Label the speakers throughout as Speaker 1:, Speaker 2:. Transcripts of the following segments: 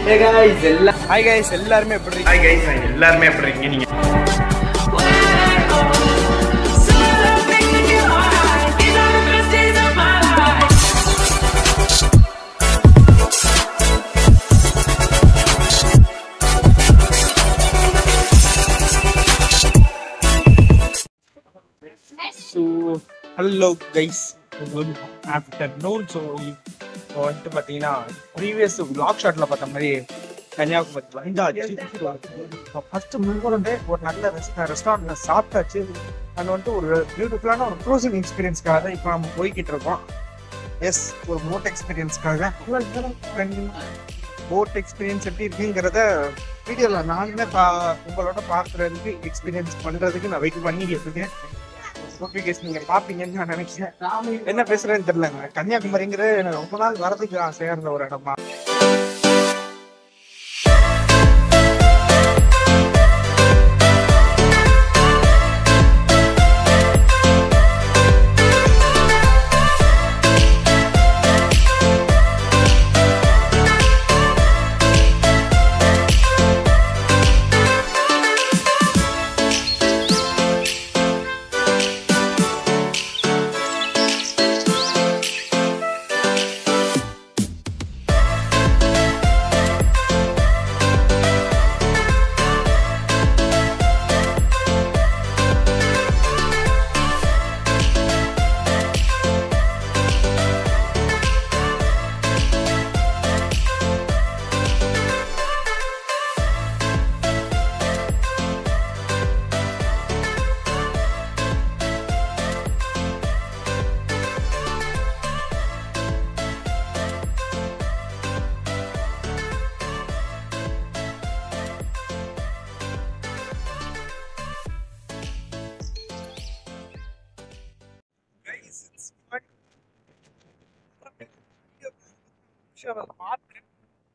Speaker 1: Hey guys, hi guys, எல்லாருமே எப்படி இருக்கீங்க? Hi guys, எல்லாருமே எப்படி இருக்கீங்க நீங்க? So, hello guys, good afternoon. So வந்துட்டு பார்த்தீங்கன்னா ப்ரீவியஸ் vlog ஷாட்ல பார்த்த மாதிரி கன்னியாகுமரி வந்தாச்சு. ஃபர்ஸ்ட் முன்கொண்டே ஒரு நல்ல ரெஸ்டாரண்ட்ல சாப்பிட்டாச்சு. அது வந்துட்டு ஒரு பியூட்டிஃபுல்லான ஒரு க்ரூசிங் எக்ஸ்பீரியன்ஸ்க்காக தான் இப்போ நம்ம போய்கிட்டு இருக்கோம். எஸ், ஒரு போட் எக்ஸ்பீரியன்ஸ்க்காக. போட் எக்ஸ்பீரியன்ஸ் எப்படி இருக்குங்கிறத வீடியோவில் நானுமே உங்களோட பார்க்குறதுக்கு எக்ஸ்பீரியன்ஸ் பண்ணுறதுக்கு நான் வெயிட் பண்ணிக்கிட்டு இருக்கேன். ஓகே கேஸ், நீங்கள் பார்ப்பீங்கன்னு நான் நினைக்கிறேன். என்ன பேசுகிறேன்னு தெரியலங்க. கன்னியாகுமரிங்கிறது எனக்கு ரொம்ப நாள் வரதுக்கு ஆசையாக இருந்த ஒரு இடமா.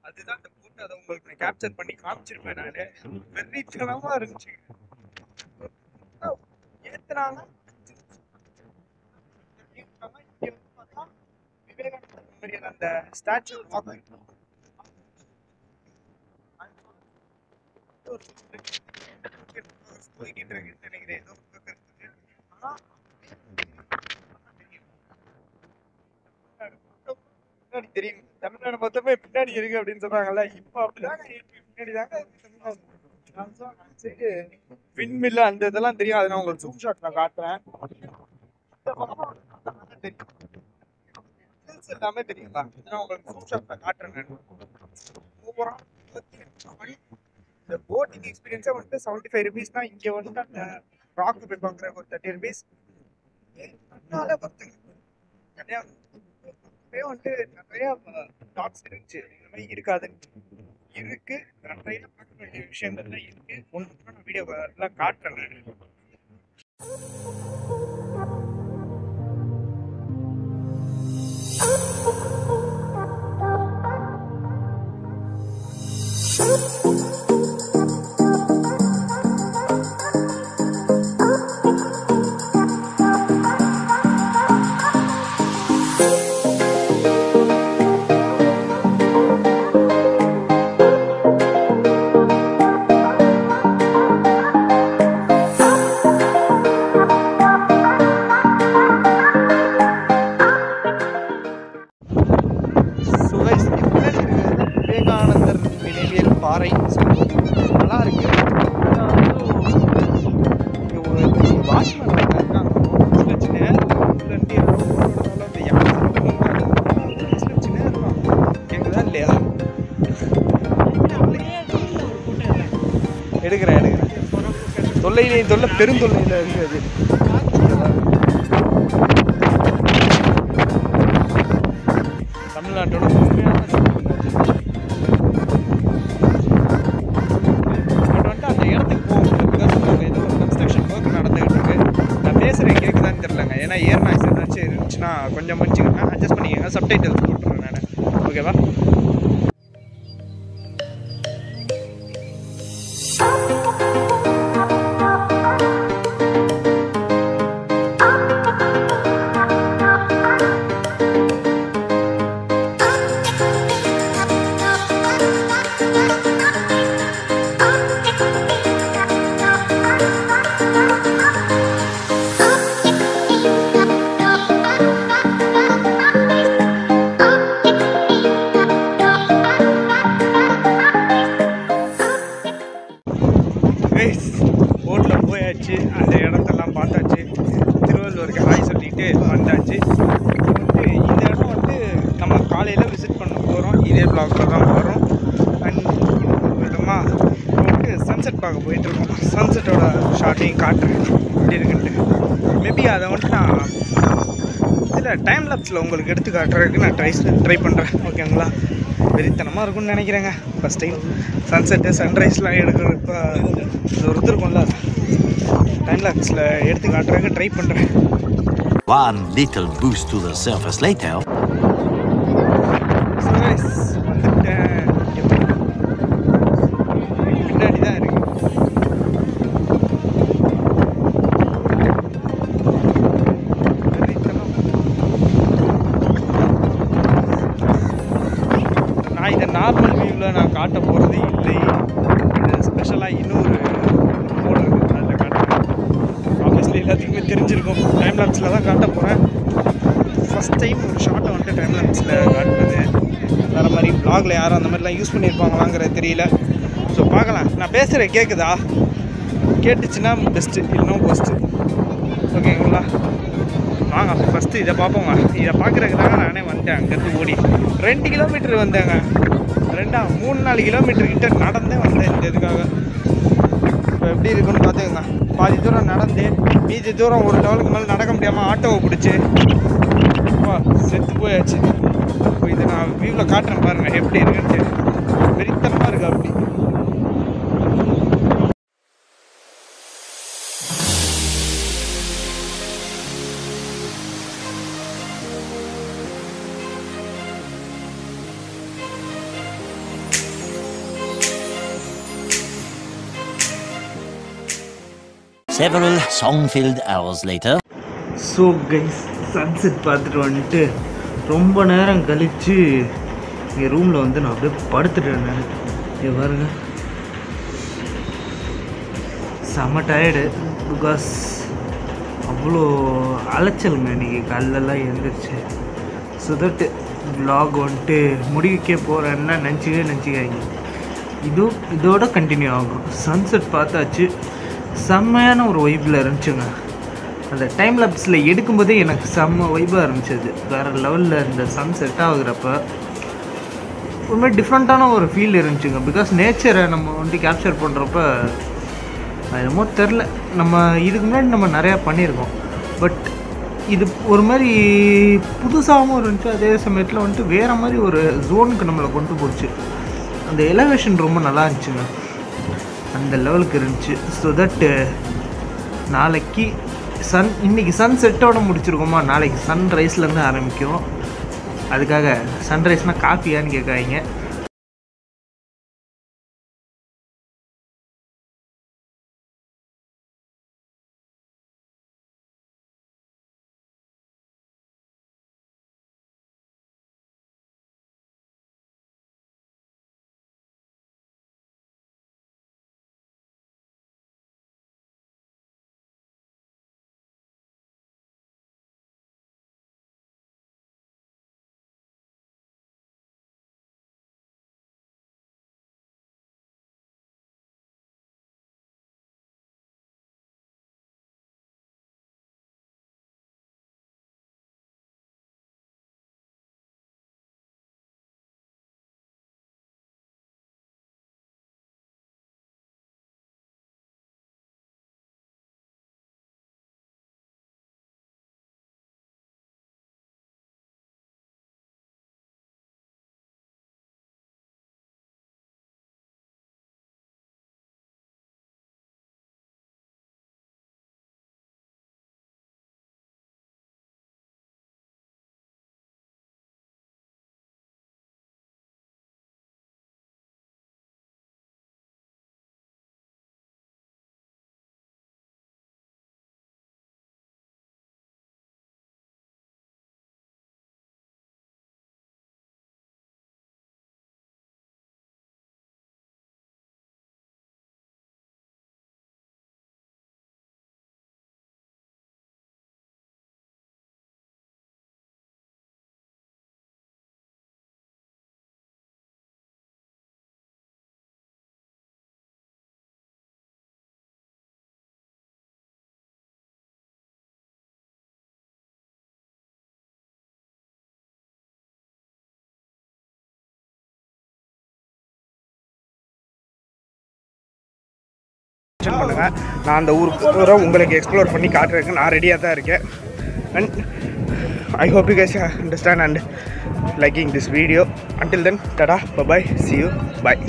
Speaker 1: அதுதான் இந்த போட்டு அதை உங்களுக்கு நான் கேப்சர் பண்ணி காமிச்சிருப்பேன். நானு வெறித்தனமா இருந்துச்சு. ஏத்துனாங்க விவேகானந்தர் அந்த ஸ்டாச்சு போய்கிட்டு இருக்கு நினைக்கிறேன். ஏதோ தெரியும், தமிழ்நாடு மொத்தமே பின்னாடி இருக்கு அப்படின்னு சொன்னாங்கல்ல. இப்ப அப்படிதான் பின்னாடி தாங்க விண்மில் அந்த இதெல்லாம் தெரியும். அதை நான் உங்களுக்கு ஜூம் ஷாட்ல காட்டுறேன். எல்லாமே தெரியுங்களா? நான் உங்களுக்கு ஜூம் ஷாட்ல காட்டுறேன். இந்த போட்டிங் எக்ஸ்பீரியன்ஸா வந்துட்டு 75 rupees தான். இங்க வந்துட்டு அந்த ராக் போய் பாக்குற ஒரு 30 rupees. வந்துட்டு நிறைய டாக்ஸ் இருந்துச்சு. இந்த மாதிரி இருக்காது, இருக்கு. நிறைய பார்க்க வேண்டிய விஷயங்கள்லாம் இருக்கு. ஒன்று நான் வீடியோ எல்லாம் காட்டுறேன். தொல்லையிலே தொல்லை பெருந்தொல்லையில் இருக்குது. தமிழ்நாட்டோட உண்மையான பட் வந்துட்டு அந்த இடத்துக்கு போக முடியாது. பிகாஸ் அங்கே ஏதோ ஒரு கன்ஸ்ட்ரக்ஷன் ஒர்க் நடந்துகிட்டு இருக்கு. நான் பேசுகிறேன் கேட்குதான்னு தெரிலங்க. ஏன்னா இயர் நாய்ஸ் ஏதாச்சும் இருந்துச்சுன்னா கொஞ்சம் மன்னிச்சுக்கோங்க, அட்ஜஸ்ட் பண்ணிக்கோங்க. சப்டைட்டில்ஸ் போட்டுருவேன் நான். ஓகேவா? போட்டில் போயாச்சு, அந்த இடத்தெல்லாம் பார்த்தாச்சு, திருவள்ளூருக்கு ஹாய் சொல்லிட்டு வந்தாச்சு. வந்து இந்த இடம் வந்து நம்ம காலையில் விசிட் பண்ண போகிறோம். இதே பிளாக்கில் தான் போகிறோம். அண்ட் விதமாக வந்துட்டு சன்செட் பார்க்க போயிட்டுருக்கோம். சன்செட்டோட ஷார்ட்டையும் காட்டுறேன் எப்படி இருக்குன்ட்டு. மேபி அதை வந்துட்டு நான் இதில் டைம் லேப்ஸில் உங்களுக்கு எடுத்து காட்டுறதுக்கு நான் ட்ரை பண்ணுறேன். ஓகேங்களா? வெறித்தனமாக இருக்கும்னு நினைக்கிறேங்க. ஃபஸ்ட் டைம் சன்செட்டு சன்ரைஸ்லாம் எடுக்கிறப்ப இது ஒரு இருக்கும்ல, டைம் லேப்ஸில் எடுத்து காட்டுறதுக்கு ட்ரை பண்ணுறேன்.
Speaker 2: One little boost to the surface later.
Speaker 1: வந்துட்டேன். பின்னாடி தான் இருக்கு. நான் இதை நார்மல் வியூவில் நான் காட்ட போகிறது இல்லை. இது ஸ்பெஷலாக இன்னொரு மோடு இருக்குது, அதில் காட்டுறேன். ஆப்வியஸ்லி எல்லாத்துக்குமே தெரிஞ்சிருக்கும். டைம் லேப்ஸில் தான் காட்ட போகிறேன். ஃபஸ்ட் டைம் ஒரு ஷார்ட்டை வந்துட்டு டைம் லேப்ஸில் காட்டுறது. வேறு மாதிரி வ்ளாகில் யாரும் அந்த மாதிரிலாம் யூஸ் பண்ணியிருப்பாங்களாங்கிறது தெரியல. ஸோ பார்க்கலாம். நான் பேசுகிறேன் கேட்குதா? கேட்டுச்சுன்னா பெஸ்ட்டு, இல்லைன்னா பெஸ்ட்டு. ஓகேங்களா? வாங்க ஃபஸ்ட்டு இதை பார்ப்போங்க. இதை பார்க்குறதுக்கு தாங்க நானே வந்தேன். அங்கேருந்து ஓடி 2 கிலோமீட்டர் வந்தேங்க. 3-4 கிலோமீட்டர் கிட்ட நடந்தே வந்தேன் இந்த இதுக்காக. இப்போ எப்படி இருக்குன்னு பார்த்துக்கோங்க. பாதி தூரம் நடந்து, மீதி தூரம் ஒரு லெவலுக்கு மேலே நடக்க முடியாமல் ஆட்டோவை பிடிச்சி செத்து போயாச்சு. இப்போ இதை நான் வியூவில் காட்டுறேன் பாருங்கள் எப்படி இருக்குன்ட்டு. வெறித்தனமாக இருக்குது அப்படி.
Speaker 2: Several song-filled hours later.
Speaker 1: So guys, sunset பார்த்துட்டு வந்துட்டு ரொம்ப நேரம் கழித்து இங்கே ரூமில் வந்து நான் அப்படியே படுத்துட்டேன். நான் இங்கே பாருங்க, செம்ம டயர்டு. பிகாஸ் அவ்வளோ அலைச்சலுங்க இன்றைக்கி காலைலலாம் எழுந்திரிச்சு. ஸோ தட் வ்ளாக் வந்துட்டு முடிக்கே போகிறேன்னா நினச்சிக்காங்க. இதோட கண்டினியூ ஆகும். சன்செட் பார்த்தாச்சு, செம்மையான ஒரு வைப்பில் இருந்துச்சுங்க. அந்த டைம் லேப்ஸில் எடுக்கும்போதே எனக்கு செம்ம வைப்பாக இருந்துச்சு. வேறு லெவலில் இந்த சன் செட் ஆகுறப்ப ஒரு மாதிரி டிஃப்ரெண்ட்டான ஒரு ஃபீல் இருந்துச்சுங்க. பிகாஸ் நேச்சரை நம்ம வந்துட்டு கேப்சர் பண்ணுறப்ப என்னமோ தெரில. நம்ம இதுக்கு முன்னாடி நம்ம நிறையா பண்ணியிருக்கோம். பட் இது ஒரு மாதிரி புதுசாகவும் இருந்துச்சு. அதே சமயத்தில் வந்துட்டு வேறு மாதிரி ஒரு ஜோனுக்கு நம்மளை கொண்டு போச்சு. அந்த எலவேஷன் ரொம்ப நல்லா இருந்துச்சுங்க. அந்த லெவலுக்கு இருந்துச்சு. ஸோ தட் நாளைக்கு இன்றைக்கி சன் செட்டோட முடிச்சிருக்கோமா, நாளைக்கு சன்ரைஸ்லேருந்து ஆரம்பிக்கும். அதுக்காக சன்ரைஸ்னால் காஃபியான்னு கேட்காதீங்க. மென்ஷன் பண்ணுங்கள். நான் அந்த ஊரை உங்களுக்கு எக்ஸ்ப்ளோர் பண்ணி காட்டுறதுக்கு நான் ரெடியாக தான் இருக்கேன். And I hope you guys understand and liking this video. Until then, tada, bye bye, see you, bye.